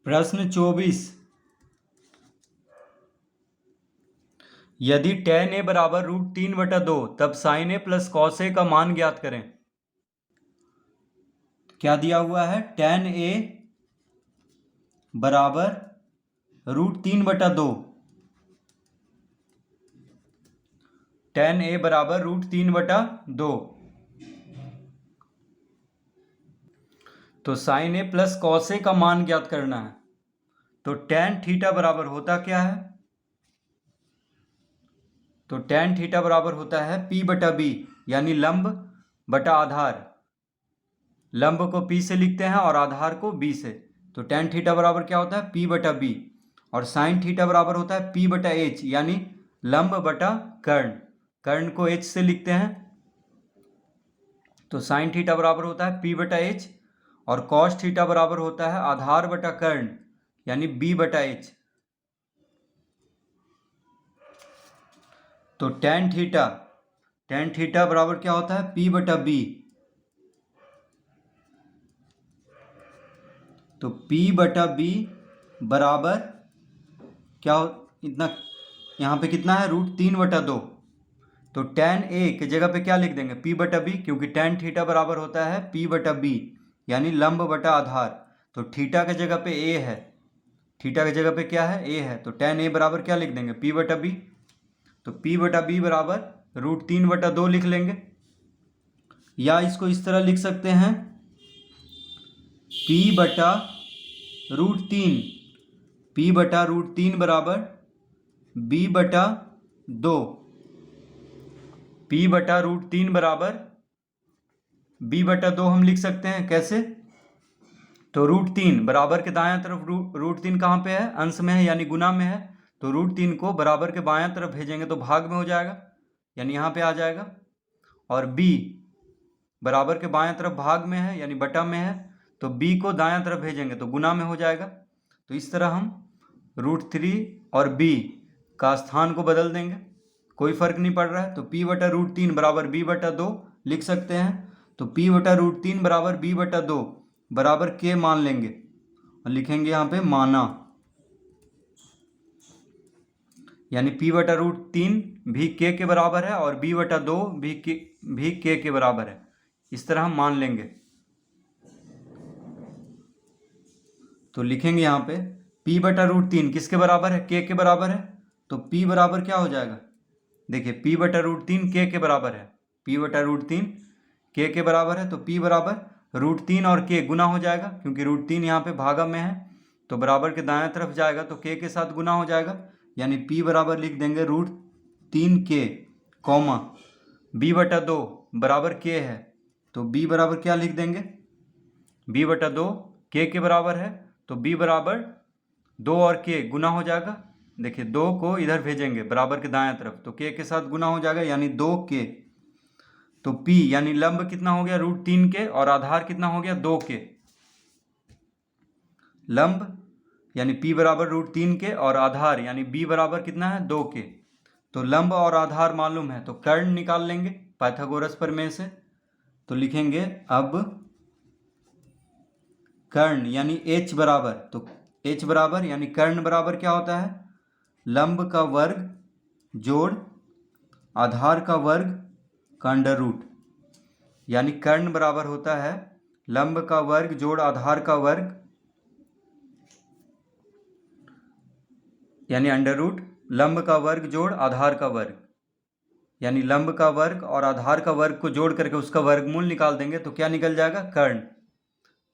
प्रश्न 24। यदि tan a बराबर √3/2 तब sin a plus cos a का मान ज्ञात करें। क्या दिया हुआ है? tan a बराबर √3/2। tan a बराबर √3/2। तो sin a plus cos a का मान ज्ञात करना है। तो tan थीटा बराबर होता क्या है? तो tan थीटा बराबर होता है P/B, यानी लंब बटा आधार। लंब को P से लिखते हैं और आधार को B से। तो tan थीटा बराबर क्या होता है? P/B। और sin थीटा बराबर होता है P/H, यानी लंब बटा कर्ण। कर्ण को H से लिखते हैं। तो sin थीटा बराबर होता है P/H और cos थीटा बराबर होता है आधार बटा कर्ण, यानी B/H। तो tan थीटा बराबर क्या होता है? P/B। तो P/B बराबर क्या इतना, यहाँ पे कितना है? √3/2। तो tan a की जगह पे क्या लिख देंगे? P/B, क्योंकि tan थीटा बराबर होता है P/B, यानी लंब बटा आधार। तो थीटा की जगह पे a है, थीटा की जगह पे क्या है? a है। तो tan a बराबर क्या लिख देंगे? P/B। तो P/B बराबर √3/2 लिख लेंगे, या इसको इस तरह लिख सकते हैं P/√3। P/√3 बराबर B/2। P/√3 बराबर B/2 हम लिख सकते हैं। कैसे? तो √3 बराबर के दायां तरफ, √3 कहाँ पे है? अंश में है, यानी गुना में है। तो √3 को बराबर के बायां तरफ भेजेंगे तो भाग में हो जाएगा, यानी यहाँ पे आ जाएगा। और B बराबर के बायां तरफ भाग में है, यानी बटा में है। तो B को दायां तरफ भेजेंगे तो गुना में हो जाएगा। तो इस तरह हम √3 और B का स्थान को बदल देंगे, कोई फर्क नहीं पड़ रहा है। तो P/√3 बराबर B/2 लिख सकते हैं। तो P/√3 बराबर B/2 बराबर के मान लेंगे और लिखेंगे यहाँ पे माना, यानी P/√3 भी K के बराबर है और B/2 भी K के बराबर है। इस तरह हम मान लेंगे। तो लिखेंगे यहाँ पे P/√3 किसके बराबर है? K के बराबर है। तो P बराबर क्या हो जाएगा? देखिए P/√3 K के बराबर है। P/√3 K के बराबर है। तो P बराबर √3 और K गुना हो जाएगा, क्योंकि √3 यहाँ पे भागा में है तो बराबर के दाएं तरफ जाएगा तो K के साथ गुना हो जाएगा, यानी P बराबर लिख देंगे √3K, कॉमा B/2 बराबर K है। तो B बराबर क्या लिख देंगे? B/2 K के बराबर है। तो B बराबर 2 और K गुना हो जाएगा। देखिए 2 को इधर भेजेंगे बराबर के दाएं तरफ तो K के साथ गुना हो जाएगा, यानी 2K। तो P यानी लंब कितना हो गया? √3K और आधार कितना हो गया? 2K। लंब यानी P बराबर √3K और आधार यानी B बराबर कितना है? 2K। तो लंब और आधार मालूम है तो कर्ण निकाल लेंगे पाइथागोरस प्रमेय से। तो लिखेंगे अब कर्ण यानी H बराबर, तो H बराबर यानी कर्ण बराबर क्या होता है? लंब का वर्ग जोड़ आधार का वर्ग का अंडर रूट, यानी कर्ण बराबर होता है लंब का वर्ग जोड़ आधार का वर्ग, यानी अंडर रूट लंब का वर्ग जोड़ आधार का वर्ग, यानी लंब का वर्ग और आधार का वर्ग को जोड़ करके उसका वर्गमूल निकाल देंगे तो क्या निकल जाएगा? कर्ण।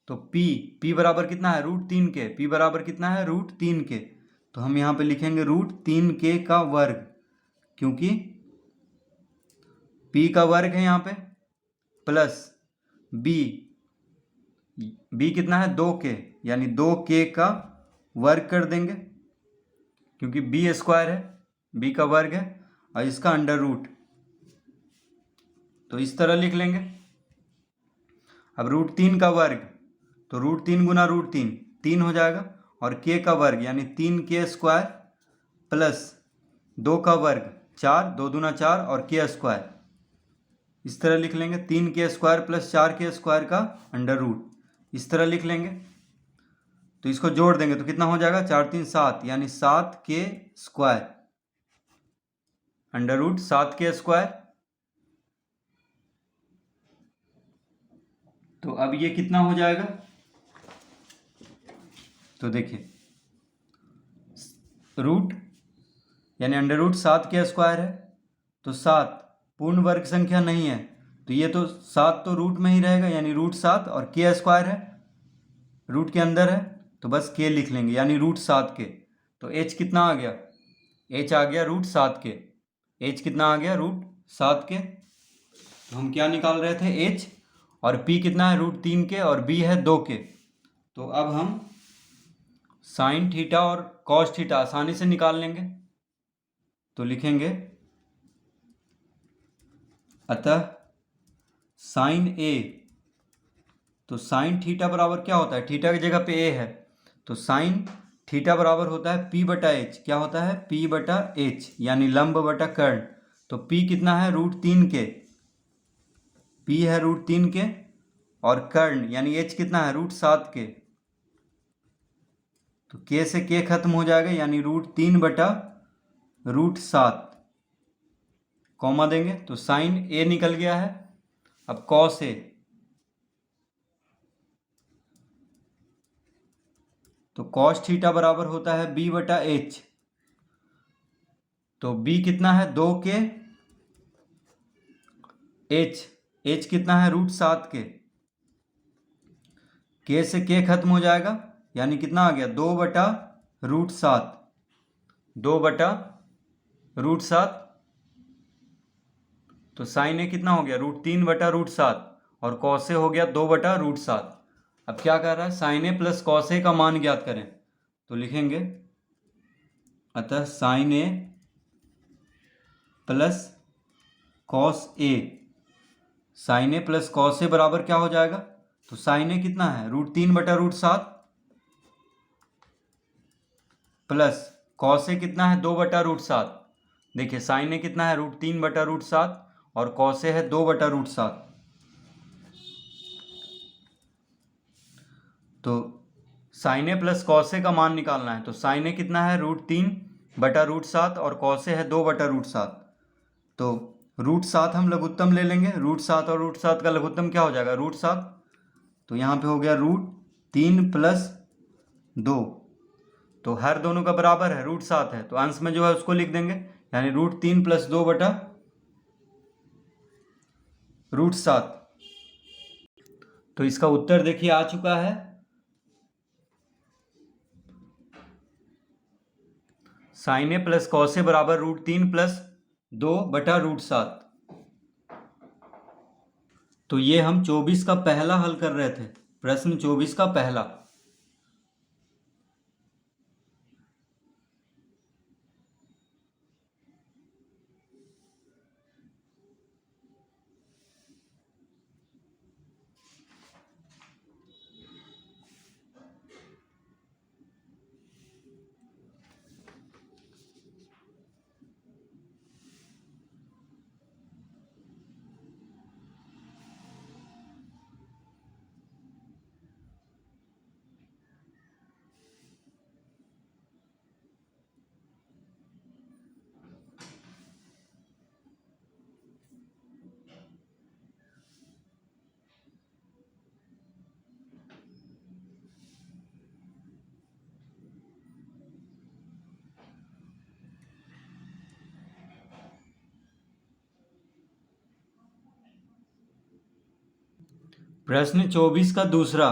तो P बराबर कितना है? √3K। P बराबर कितना है? √3K। तो हम यहाँ पे लिखेंगे √3K का वर्ग, क्योंकि P का वर्ग है यहाँ पे, प्लस B कितना है? 2K, यानी 2K का वर्ग कर देंगे, क्योंकि B² है, B का वर्ग है और इसका अंडर रूट। तो इस तरह लिख लेंगे। अब √3 का वर्ग, तो √3 गुना √3 3 हो जाएगा, और K का वर्ग यानी 3K² प्लस 2 का वर्ग 4, 2 दूना 4 और K²। इस तरह लिख लेंगे 3K² प्लस 4K² का अंडर रूट, इस तरह लिख लेंगे। तो इसको जोड़ देंगे तो कितना हो जाएगा, 4 3 7 यानी 7 k² अंडर रूट 7 k²। तो अब ये कितना हो जाएगा, तो देखिए रूट यानी अंडर रूट 7 k² है, तो 7 पूर्ण वर्ग संख्या नहीं है, तो ये तो 7 तो रूट में ही रहेगा यानी रूट 7, और k² है रूट के अंदर है, तो बस k लिख लेंगे यानी रूट 7 k। तो h कितना आ गया, h आ गया रूट 7 k। h कितना आ गया, रूट 7 k। तो हम क्या निकाल रहे थे, h, और p कितना है, रूट 3 k, और b है 2 k। तो अब हम साइन थीटा और कॉस थीटा आसानी से निकाल लेंगे। तो लिखेंगे अतः साइन ए, तो साइन थीटा बराबर क्या होता है, थीटा की जगह पे ए है, तो साइन थीटा बराबर होता है p बटा एच। क्या होता है, p बटा एच यानी लंब बटा कर्ण। तो p कितना है, रूट 3 k, p है रूट 3 k, और कर्ण यानी h कितना है, रूट 7 k। तो k से k खत्म हो जाएगा यानी रूट 3 बटा रूट 7, कॉमा देंगे तो साइन a निकल गया है। अब कॉस a, तो कॉस थीटा बराबर होता है b बटा एच। तो b कितना है, 2 k, h कितना है, रूट 7 k, k से k खत्म हो जाएगा यानी कितना आ गया, 2 बटा रूट 7, 2 बटा रूट 7। तो साइन ए कितना हो गया, रूट 3 बटा रूट 7, और कॉस ए हो गया 2 बटा रूट 7। अब क्या कर रहा है, sign A plus cos A का मान ज्ञात करें। तो लिखेंगे अतः sign A plus cos A, sign A plus cos A बराबर क्या हो जाएगा, तो साइन ए कितना है, रूट 3 बटा रूट 7, प्लस कॉस ए कितना है, 2 बटा रूट 7। देखिए साइन ए कितना है, रूट 3 बटा रूट 7, और कॉस ए है 2 बटा रूट 7। तो sign A plus cos A का मान निकालना है। तो साइन ए कितना है, रूट 3 बटा रूट 7, और कॉस ए है 2 बटा रूट 7। तो रूट 7 हम लघुत्तम ले लेंगे, रूट 7 और रूट 7 का लघुत्तम क्या हो जाएगा, रूट 7। तो यहाँ पे हो गया रूट 3 प्लस 2, तो हर दोनों का बराबर है, रूट 7 है, तो अंश में जो है उसको लिख देंगे यानी रूट 3 प्लस 2 बटा रूट 7। तो इसका उत्तर देखिए आ चुका है, sign A plus cos A बराबर रूट 3 प्लस 2 बटा रूट 7। तो ये हम 24 का पहला हल कर रहे थे, प्रश्न 24 का पहला। प्रश्न 24 का दूसरा,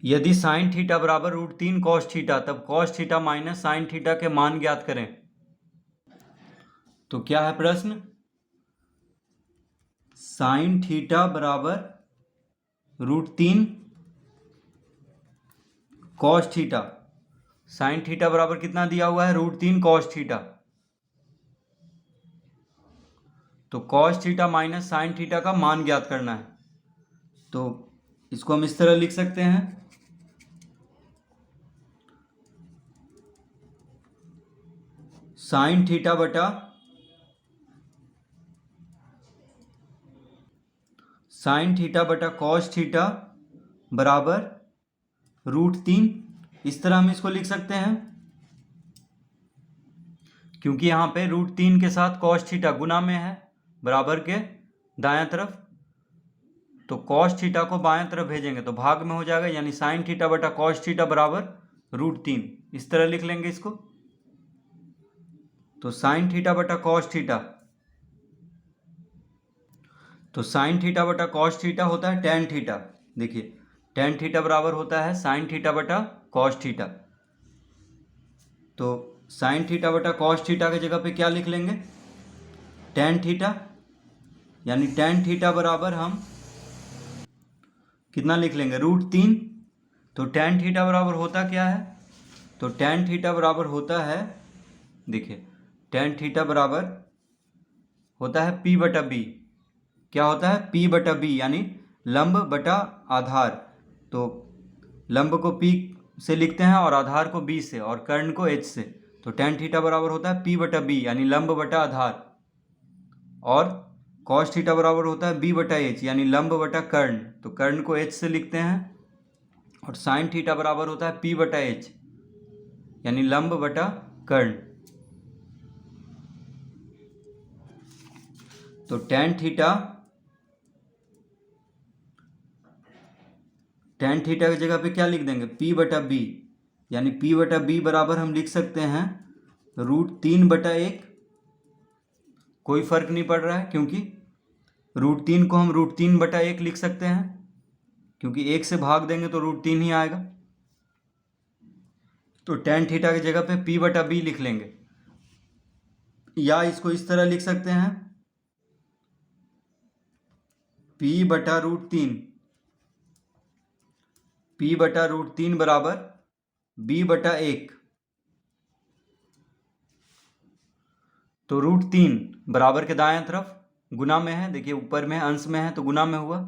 यदि साइन थीटा बराबर रूट 3 कॉस थीटा, तब cos theta minus sine theta के मान ज्ञात करें। तो क्या है प्रश्न, साइन थीटा बराबर root 3 cos theta, sine theta बराबर कितना दिया हुआ है, रूट 3 कॉस थीटा। तो cos theta minus sine theta का मान ज्ञात करना है। तो इसको हम इस तरह लिख सकते हैं, साइन थीटा बटा साइन थीटा बटा कॉस थीटा बराबर √3। इस तरह हम इसको लिख सकते हैं, क्योंकि यहाँ पे √3 के साथ कॉस थीटा गुना में है बराबर के दायां तरफ, तो कॉस थीटा को बाएं तरफ भेजेंगे तो भाग में हो जाएगा, यानी साइन थीटा बटा कॉस थीटा बराबर √3। इस तरह लिख लेंगे इसको। तो साइन थीटा बटा कॉस थीटा, तो साइन थीटा बटा कॉस थीटा होता है टेन थीटा। देखिए टेन थीटा बराबर होता है साइन थीटा बटा कॉस थीटा। तो साइन थीटा बटा कॉस थीटा की जगह पे क्या लिख लेंगे, टेन थीटा, यानी टेन थीटा बराबर हम कितना लिख लेंगे, √3। तो टेन थीटा बराबर होता क्या है, तो टेन थीटा बराबर होता है, देखिए टेन थीटा बराबर होता है P बटा B। क्या होता है, P बटा B, यानी लंब बटा आधार। तो लंब को P से लिखते हैं और आधार को B से और कर्ण को H से। तो टेन थीटा बराबर होता है P बटा B, यानी लंब बटा आधार, और कॉस थीटा बराबर होता है B बटा H, यानी लंब बटा कर्ण। तो कर्ण को H से लिखते हैं, और साइन थीटा बराबर होता है P बटा H, यानी लंब बटा कर्ण। तो टेन थीटा की जगह पे क्या लिख देंगे, P बटा B, यानी P बटा B बराबर हम लिख सकते हैं √3 बटा 1। कोई फर्क नहीं पड़ रहा है, क्योंकि √3 को हम √3 बटा 1 लिख सकते हैं, क्योंकि 1 से भाग देंगे तो √3 ही आएगा। तो टेन थीटा की जगह पे P बटा B लिख लेंगे, या इसको इस तरह लिख सकते हैं, P बटा √3, P बटा √3 बराबर B बटा 1। तो √3 बराबर के दाएं तरफ गुना में है, देखिए ऊपर में अंश में है तो गुना में हुआ।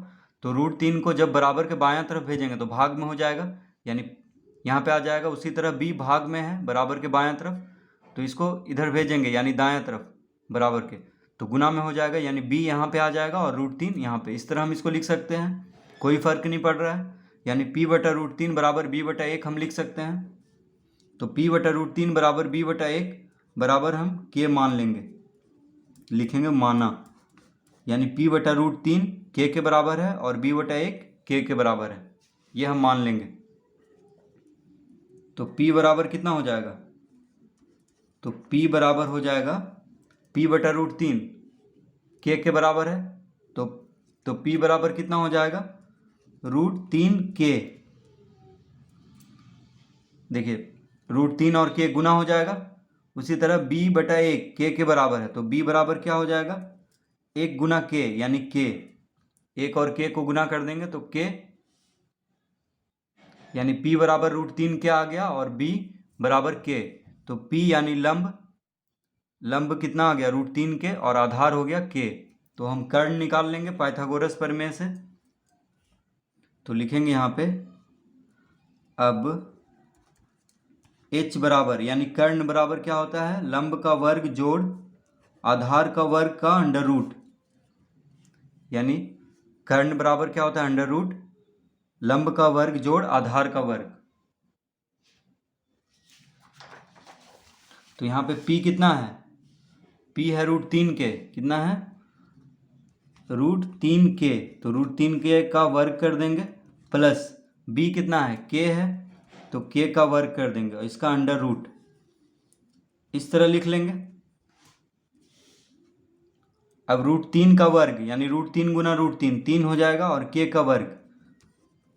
तो √3 को जब बराबर के बाएं तरफ भेजेंगे तो भाग में हो जाएगा, यानी यहाँ पे आ जाएगा। उसी तरह B भाग में है बराबर के बाएं तरफ, तो इसको इधर भेजेंगे यानी दाएं तरफ बराबर के, तो गुना में हो जाएगा, यानी B यहाँ पे आ जाएगा और √3 यहाँ पे। इस तरह हम इसको लिख सकते हैं, कोई फर्क नहीं पड़ रहा है, यानी P बटा √3 बराबर B बटा 1 हम लिख सकते हैं। तो P बटा √3 बराबर B बटा 1 बराबर हम K मान लेंगे, लिखेंगे माना, यानी P बटा √3 K के बराबर है और B बटा 1 K के बराबर है, ये हम मान लेंगे। तो P बराबर कितना हो जाएगा, तो P बराबर हो जाएगा P बटा √3 K के बराबर है, तो P बराबर कितना हो जाएगा, √3 K। देखिए √3 और K गुना हो जाएगा। उसी तरह B बटा 1 K के बराबर है, तो B बराबर क्या हो जाएगा, 1 गुना K, यानी K, 1 और K को गुना कर देंगे तो K, यानी P बराबर √3 K आ गया और B बराबर K। तो P यानी लंब कितना आ गया, √3 K, और आधार हो गया K। तो हम कर्ण निकाल लेंगे पाइथागोरस प्रमेय से। तो लिखेंगे यहाँ पे, अब H बराबर, यानी कर्ण बराबर क्या होता है, लंब का वर्ग जोड़ आधार का वर्ग का अंडर रूट, यानी कर्ण बराबर क्या होता है, अंडर रूट लंब का वर्ग जोड़ आधार का वर्ग। तो यहाँ पे P कितना है, P है √3 K, कितना है, √3 K, तो √3 K का वर्ग कर देंगे, प्लस B कितना है, K है, तो K का वर्ग कर देंगे और इसका अंडर रूट, इस तरह लिख लेंगे। अब √3 का वर्ग, यानी √3 गुना √3 3 हो जाएगा, और K का वर्ग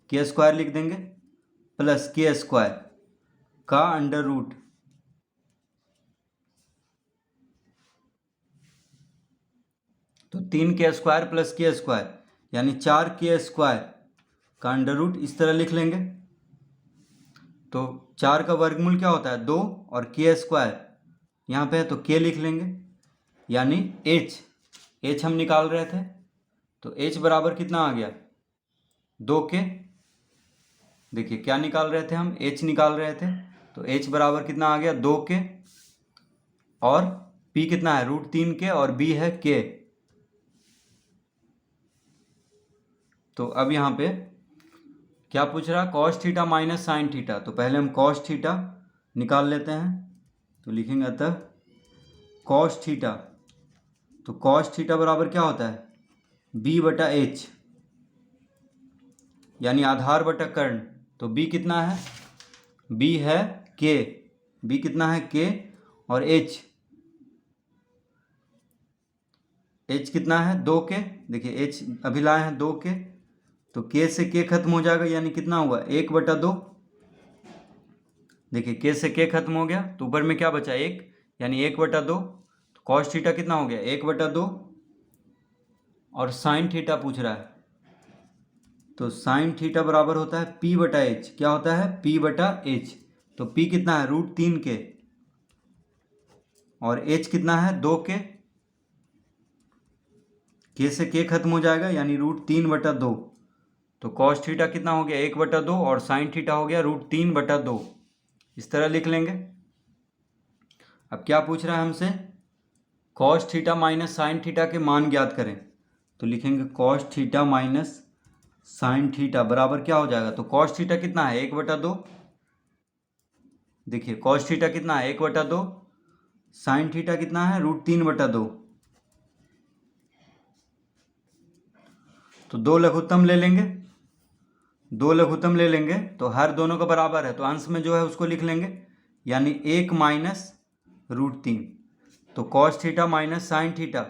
K² लिख देंगे, प्लस K² का अंडर रूट, तो 3K² प्लस K², यानी 4K² का अंडर रूट, इस तरह लिख लेंगे। तो 4 का वर्गमूल क्या होता है, 2, और K² यहाँ पे है तो K लिख लेंगे, यानी H हम निकाल रहे थे, तो H बराबर कितना आ गया, 2K। देखिए क्या निकाल रहे थे हम, H निकाल रहे थे, तो H बराबर कितना आ गया, 2K, और P कितना है, √3 K, और B है K। तो अब यहाँ पे क्या पूछ रहा है, cos theta minus sine theta. तो पहले हम कॉस थीटा निकाल लेते हैं। तो लिखेंगे अतः कॉस थीटा, तो कॉस थीटा बराबर क्या होता है, बी बटा एच, यानी आधार बटा कर्ण। तो बी कितना है, बी है के, बी कितना है के, और एच, एच कितना है 2 के। देखिए एच अभी लाए हैं 2 के, तो के से के खत्म हो जाएगा, यानी कितना हुआ 1/2। देखिए के से के खत्म हो गया, तो ऊपर में क्या बचा 1, यानी 1/2। तो कॉस थीटा कितना हो गया 1/2, और साइन थीटा पूछ रहा है। तो साइन थीटा बराबर होता है पी बटा एच। क्या होता है, पी बटा एच। तो पी कितना है √3 के, और एच कितना है 2 के से के खत्म हो जाएगा, यानी √3/2। तो कॉस थीटा कितना हो गया 1/2, और साइन थीटा हो गया √3/2। इस तरह लिख लेंगे। अब क्या पूछ रहा है हमसे, cos theta minus sine theta के मान ज्ञात करें। तो लिखेंगे cos theta minus sine theta बराबर क्या हो जाएगा। तो कॉस थीटा कितना है 1/2। देखिए कॉस थीटा कितना है 1/2, साइन थीटा कितना है √3/2। तो दो लघुत्तम ले लेंगे, दो लघुत्तम ले लेंगे, तो हर दोनों का बराबर है, तो अंश में जो है उसको लिख लेंगे, यानी 1 माइनस √3। तो cos theta minus sine theta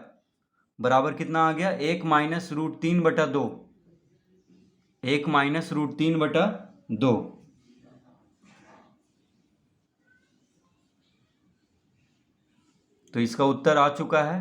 बराबर कितना आ गया 1 माइनस √3/2, 1 माइनस √3/2। तो इसका उत्तर आ चुका है